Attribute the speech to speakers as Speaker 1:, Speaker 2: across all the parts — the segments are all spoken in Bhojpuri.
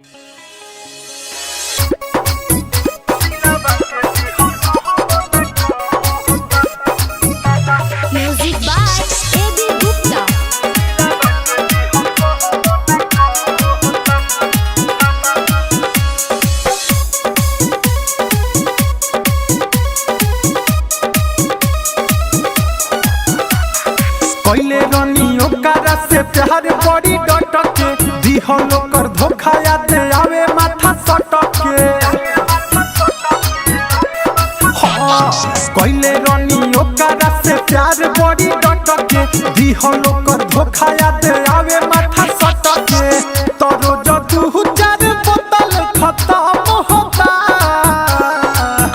Speaker 1: Music by A.B. Gupta.
Speaker 2: पहले रनियो कारा से प्यार बड़ी डटके दिहलो कर धोखा याद आवे माथा सटके। पहले रनियो कारा से प्यार बड़ी डटके दिहलो कर धोखा याद आवे माथा सटके। तोरो जदू चार बोतल खत्म होता।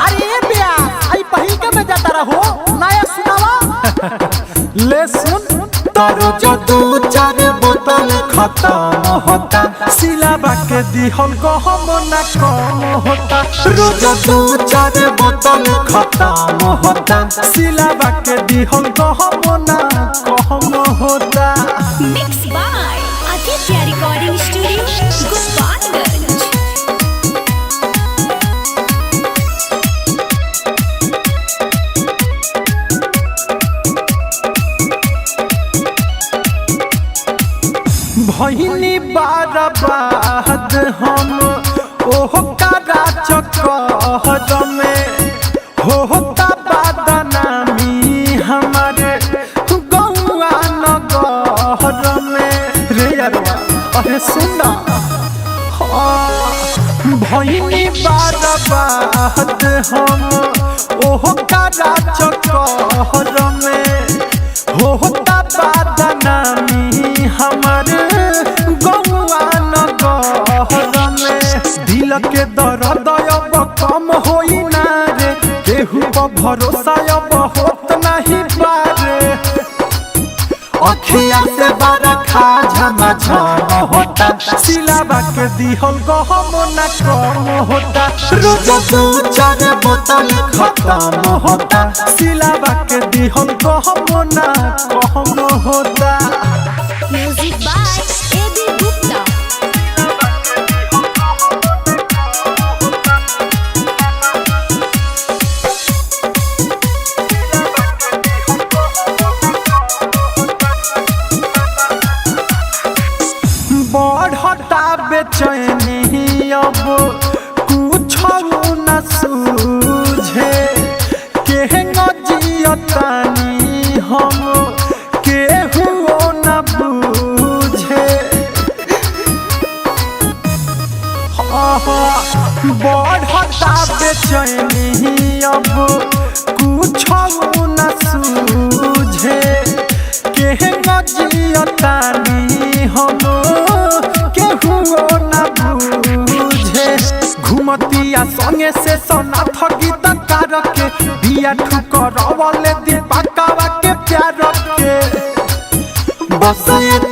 Speaker 3: अरे बिया आई पहिल के में जाता रहो नया सुनावा
Speaker 2: ले सुन तारो जदू चार बोतल खत्म होता। सिलाबा के दिहल गहम ना कम होता। रोज दू चार बोतल खत्म होता। सिलाबा के दिहल गहम ना कम होता।
Speaker 1: Mixed by Aditya Recording Studio, Gopalganj.
Speaker 2: भइनी बाराबाद हम ओहो कारा चक्कर में होता बदनामी हमारे गौआ नगर में। रे यारवा अरे सुना भइनी बाराबाद हम ओहो कारा चक्कर में होता बदनामी हमारे गौआ नगर में। दिल के दर्द अब कम होई ना रे केहू पर भरोसा अब होत नहीं पारे। अखिया से बरखा झमाझम होता। सिलाबा के दिहल गहम ना कम होता। रोज दू चार बोतल खत्म होता। सिलाबा के दिहल गहम ना कम होता।
Speaker 1: Music by A.B. Gupta.
Speaker 2: बढ़ता बेचैनी अब कुछ न सूझे। केहंग जियतानी हम केहू न बूझे। बढ़ता बेचैनी अब कुछ न सूझे। केहंग जियतानी हम केहू न बूझे। घुमतिया संगे से सोना गीत कार के बिया ठुकरवले दीपकवा के प्यार के। बस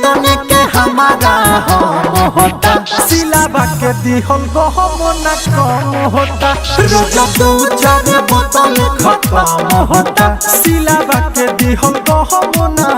Speaker 2: तने के हमारा हम होता। सिलाबा के दिहल गहम ना कम होता। रोज दू चार बोतल खत्म होता। सिलाबा के दिहल गहम ना